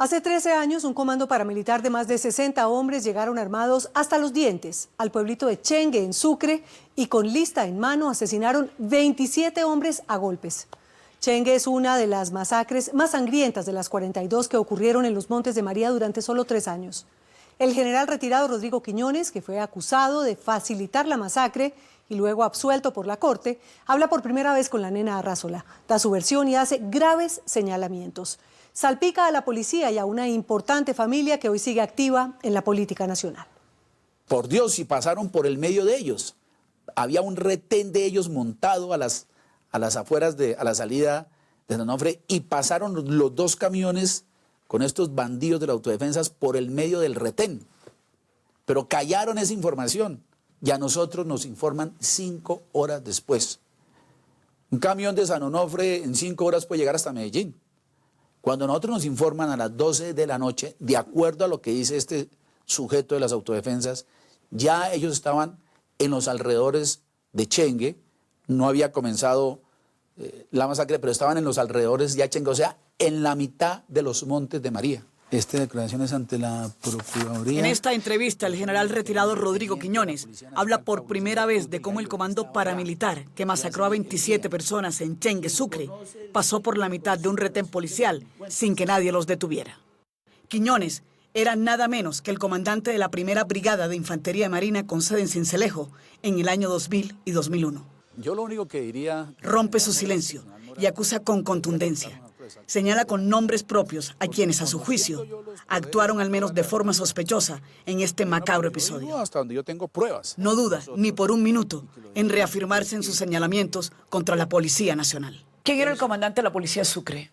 Hace 13 años, un comando paramilitar de más de 60 hombres llegaron armados hasta los dientes al pueblito de Chengue, en Sucre, y con lista en mano asesinaron 27 hombres a golpes. Chengue es una de las masacres más sangrientas de las 42 que ocurrieron en los Montes de María durante solo 3 años. El general retirado Rodrigo Quiñones, que fue acusado de facilitar la masacre y luego absuelto por la corte, habla por primera vez con la nena Arrázola, da su versión y hace graves señalamientos. Salpica a la policía y a una importante familia que hoy sigue activa en la política nacional. Por Dios, si pasaron por el medio de ellos. Había un retén de ellos montado a las afueras, a la salida de San Onofre, y pasaron los 2 camiones con estos bandidos de la autodefensa por el medio del retén. Pero callaron esa información y a nosotros nos informan 5 horas después. Un camión de San Onofre en 5 horas puede llegar hasta Medellín. Cuando nosotros nos informan a las 12 de la noche, de acuerdo a lo que dice este sujeto de las autodefensas, ya ellos estaban en los alrededores de Chengue. No había comenzado la masacre, pero estaban en los alrededores de Chengue, o sea, en la mitad de los Montes de María. Declaraciones ante la Procuraduría. En esta entrevista, el general retirado Rodrigo Quiñones habla por primera vez de cómo el comando paramilitar que masacró a 27 personas en Chengue, Sucre, pasó por la mitad de un retén policial sin que nadie los detuviera. Quiñones era nada menos que el comandante de la primera brigada de infantería marina con sede en Sincelejo en el año 2000 y 2001. Yo lo único que diría... Rompe su silencio y acusa con contundencia. Señala con nombres propios a quienes, a su juicio, actuaron al menos de forma sospechosa en este macabro episodio. Hasta donde yo tengo pruebas. No duda ni por un minuto en reafirmarse en sus señalamientos contra la Policía Nacional. ¿Quién era el comandante de la Policía de Sucre?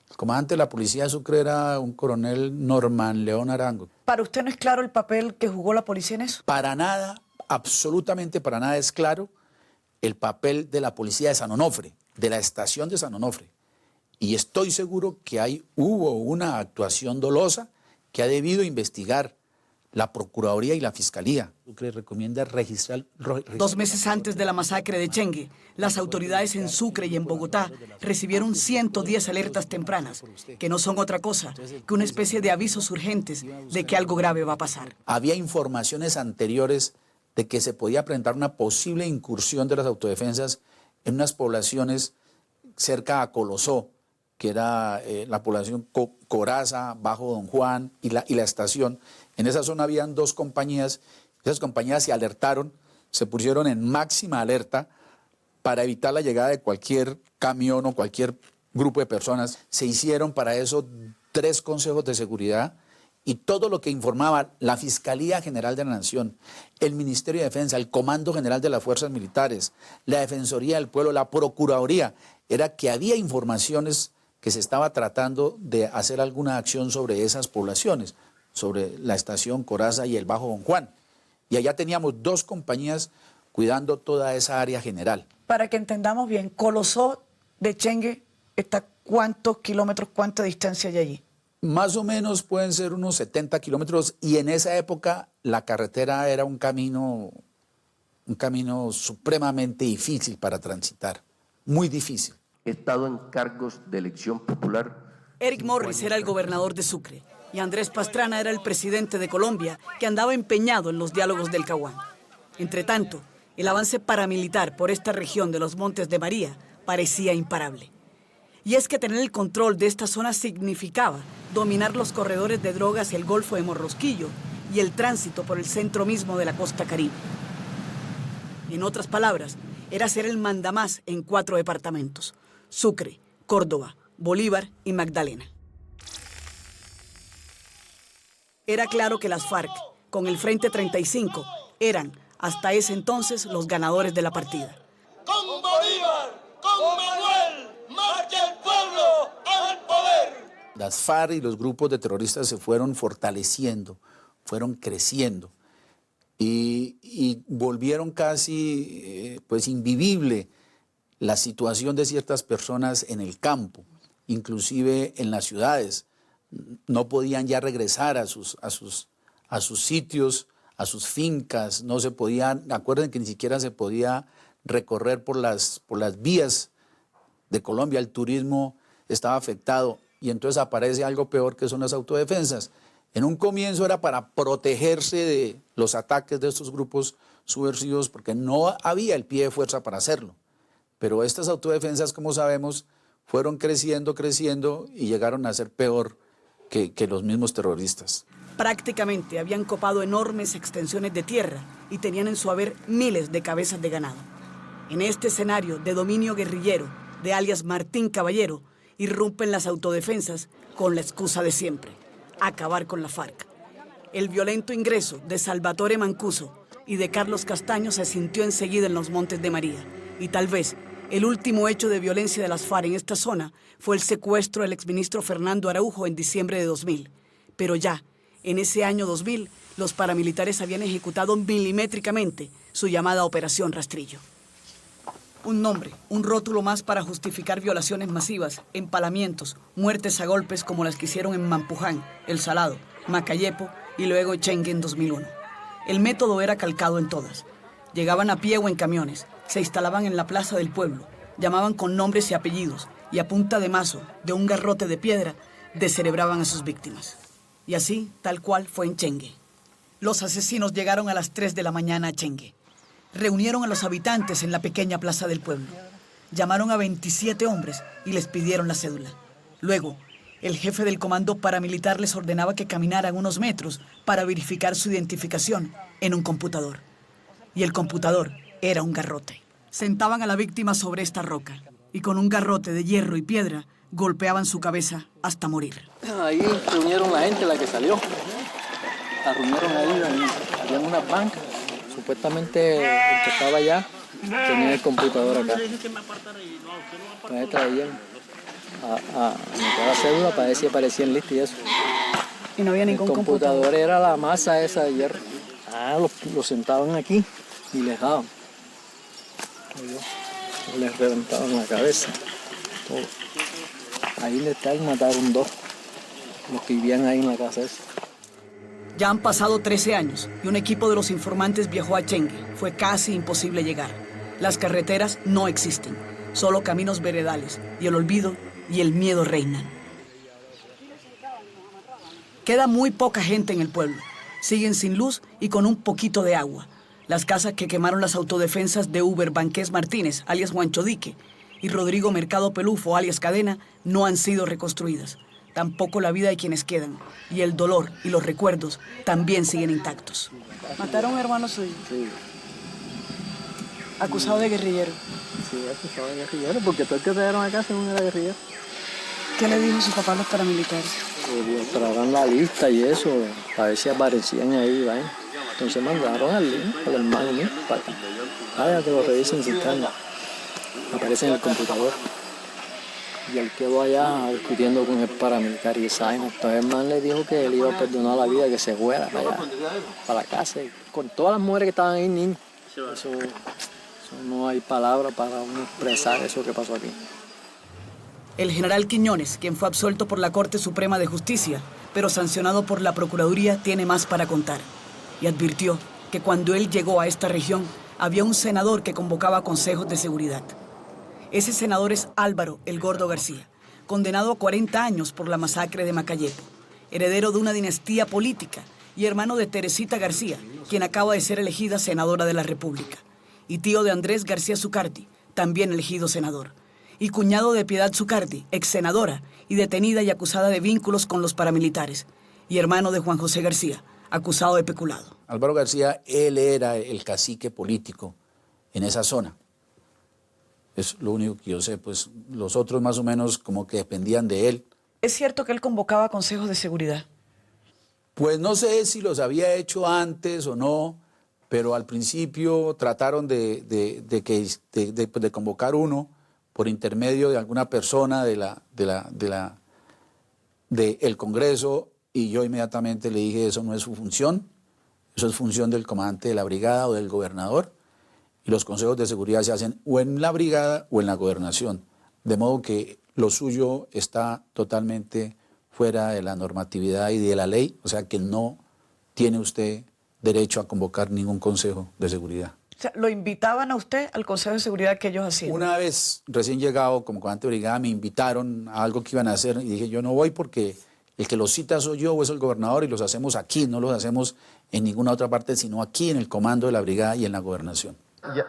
El comandante de la Policía de Sucre era un coronel Norman León Arango. ¿Para usted no es claro el papel que jugó la policía en eso? Para nada, absolutamente para nada es claro el papel de la policía de San Onofre, de la estación de San Onofre. Y estoy seguro que hubo una actuación dolosa que ha debido investigar la Procuraduría y la Fiscalía. Sucre recomienda registrar... 2 meses antes de la masacre de Chengue, las autoridades en Sucre y en Bogotá recibieron 110 alertas tempranas, que no son otra cosa que una especie de avisos urgentes de que algo grave va a pasar. Había informaciones anteriores de que se podía presentar una posible incursión de las autodefensas en unas poblaciones cerca a Colosó, que era la población Coraza, Bajo Don Juan y la estación. En esa zona habían 2 compañías, esas compañías se alertaron, se pusieron en máxima alerta para evitar la llegada de cualquier camión o cualquier grupo de personas. Se hicieron para eso 3 consejos de seguridad y todo lo que informaba la Fiscalía General de la Nación, el Ministerio de Defensa, el Comando General de las Fuerzas Militares, la Defensoría del Pueblo, la Procuraduría, era que había informaciones que se estaba tratando de hacer alguna acción sobre esas poblaciones, sobre la estación Coraza y el Bajo Don Juan. Y allá teníamos 2 compañías cuidando toda esa área general. Para que entendamos bien, Colosó de Chengue está ¿cuántos kilómetros, cuánta distancia hay allí? Más o menos pueden ser unos 70 kilómetros y en esa época la carretera era un camino supremamente difícil para transitar, muy difícil. He estado en cargos de elección popular. Eric Morris era el gobernador de Sucre y Andrés Pastrana era el presidente de Colombia, que andaba empeñado en los diálogos del Caguán. Entre tanto, el avance paramilitar por esta región de los Montes de María parecía imparable. Y es que tener el control de esta zona significaba dominar los corredores de drogas y el Golfo de Morrosquillo y el tránsito por el centro mismo de la costa caribe. En otras palabras, era ser el mandamás en 4 departamentos: Sucre, Córdoba, Bolívar y Magdalena. Era claro que las FARC, con el Frente 35, eran, hasta ese entonces, los ganadores de la partida. ¡Con Bolívar! ¡Con Manuel! ¡Marcha el pueblo al poder! Las FARC y los grupos de terroristas se fueron fortaleciendo, fueron creciendo y volvieron casi invivible la situación de ciertas personas en el campo, inclusive en las ciudades. No podían ya regresar a sus sitios, a sus fincas, no se podían, acuerden que ni siquiera se podía recorrer por las vías de Colombia, el turismo estaba afectado. y entonces aparece algo peor que son las autodefensas. En un comienzo era para protegerse de los ataques de estos grupos subversivos porque no había el pie de fuerza para hacerlo. Pero estas autodefensas, como sabemos, fueron creciendo y llegaron a ser peor que los mismos terroristas. Prácticamente habían copado enormes extensiones de tierra y tenían en su haber miles de cabezas de ganado. En este escenario de dominio guerrillero de alias Martín Caballero, irrumpen las autodefensas con la excusa de siempre: acabar con la FARC. El violento ingreso de Salvatore Mancuso y de Carlos Castaño se sintió enseguida en los Montes de María, y tal vez el último hecho de violencia de las FARC en esta zona fue el secuestro del exministro Fernando Araujo en diciembre de 2000. Pero ya, en ese año 2000, los paramilitares habían ejecutado milimétricamente su llamada Operación Rastrillo. Un nombre, un rótulo más para justificar violaciones masivas, empalamientos, muertes a golpes como las que hicieron en Mampuján, El Salado, Macayepo y luego Chengue en 2001. El método era calcado en todas. Llegaban a pie o en camiones, se instalaban en la plaza del pueblo, llamaban con nombres y apellidos y a punta de mazo, de un garrote de piedra, descerebraban a sus víctimas. Y así, tal cual, fue en Chengue. Los asesinos llegaron a las 3 de la mañana a Chengue. Reunieron a los habitantes en la pequeña plaza del pueblo. Llamaron a 27 hombres y les pidieron la cédula. Luego, el jefe del comando paramilitar les ordenaba que caminaran unos metros para verificar su identificación en un computador. Y el computador era un garrote. Sentaban a la víctima sobre esta roca y con un garrote de hierro y piedra golpeaban su cabeza hasta morir. Ahí reunieron la gente, la que salió. La reunieron ahí, habían unas bancas. Supuestamente el que estaba allá tenía el computador acá. Entonces traían a meter la cédula para ver si aparecía en lista y eso. Y no había ningún computador. El computador era la masa esa de hierro. Lo sentaban aquí y les daban. Les reventaban la cabeza. Todo. Ahí de estar mataron 2, los que vivían ahí en la casa esa. Ya han pasado 13 años y un equipo de los informantes viajó a Chengue. Fue casi imposible llegar. Las carreteras no existen, solo caminos veredales, y el olvido y el miedo reinan. Queda muy poca gente en el pueblo. Siguen sin luz y con un poquito de agua. Las casas que quemaron las autodefensas de Uber Banqués Martínez, alias Juancho Dique, y Rodrigo Mercado Pelufo, alias Cadena, no han sido reconstruidas. Tampoco la vida de quienes quedan. Y el dolor y los recuerdos también siguen intactos. Mataron a un hermano suyo. Sí. Acusado de guerrillero. Sí, acusado de guerrillero, porque todo el que trajeron acá según era guerrillero. ¿Qué le dijo su papá a los paramilitares? Traban la lista y eso, a ver si aparecían ahí, ¿vale? Entonces mandaron al hermano mío, para acá. Vaya que lo revisen si están. Aparece en el computador. Y él quedó allá discutiendo con el paramilitar y esa vaina. Entonces el man le dijo que él iba a perdonar la vida, que se fuera para allá, para la casa. Con todas las mujeres que estaban ahí, niños. Eso no hay palabra para uno expresar eso que pasó aquí. El general Quiñones, quien fue absuelto por la Corte Suprema de Justicia, pero sancionado por la Procuraduría, tiene más para contar. Y advirtió que cuando él llegó a esta región, había un senador que convocaba consejos de seguridad. Ese senador es Álvaro El Gordo García, condenado a 40 años por la masacre de Macayepo, heredero de una dinastía política y hermano de Teresita García, quien acaba de ser elegida senadora de la República, y tío de Andrés García Zucardi, también elegido senador, y cuñado de Piedad Zucardi, ex senadora y detenida y acusada de vínculos con los paramilitares, y hermano de Juan José García, acusado de peculado. Álvaro García, él era el cacique político en esa zona. Es lo único que yo sé, pues los otros más o menos como que dependían de él. ¿Es cierto que él convocaba consejos de seguridad? Pues no sé si los había hecho antes o no, pero al principio trataron de convocar uno por intermedio de alguna persona del Congreso, y yo inmediatamente le dije, eso no es su función, eso es función del comandante de la brigada o del gobernador, y los consejos de seguridad se hacen o en la brigada o en la gobernación, de modo que lo suyo está totalmente fuera de la normatividad y de la ley, o sea que no tiene usted derecho a convocar ningún consejo de seguridad. O sea, ¿lo invitaban a usted al Consejo de Seguridad que ellos hacían? Una vez recién llegado como comandante de brigada me invitaron a algo que iban a hacer y dije yo no voy porque el que los cita soy yo o es el gobernador y los hacemos aquí, no los hacemos en ninguna otra parte sino aquí en el comando de la brigada y en la gobernación.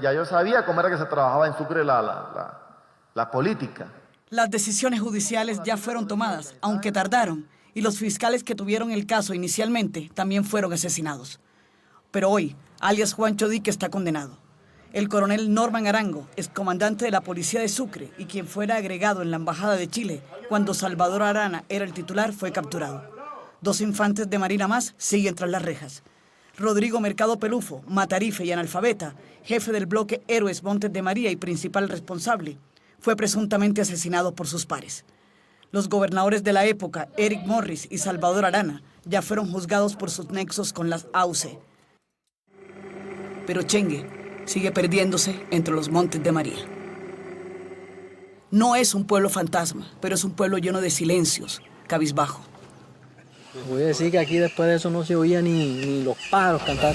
Ya yo sabía cómo era que se trabajaba en Sucre la política. Las decisiones judiciales ya fueron tomadas, aunque tardaron, y los fiscales que tuvieron el caso inicialmente también fueron asesinados. Pero hoy, alias Juancho Dique está condenado. El coronel Norman Arango, excomandante de la policía de Sucre y quien fuera agregado en la Embajada de Chile cuando Salvador Arana era el titular, fue capturado. 2 infantes de marina más siguen tras las rejas. Rodrigo Mercado Pelufo, matarife y analfabeta, jefe del bloque Héroes Montes de María y principal responsable, fue presuntamente asesinado por sus pares. Los gobernadores de la época, Eric Morris y Salvador Arana, ya fueron juzgados por sus nexos con las AUC. Pero Chengue sigue perdiéndose entre los Montes de María. No es un pueblo fantasma, pero es un pueblo lleno de silencios, cabizbajo. Voy a decir que aquí después de eso no se oía ni los pájaros cantar.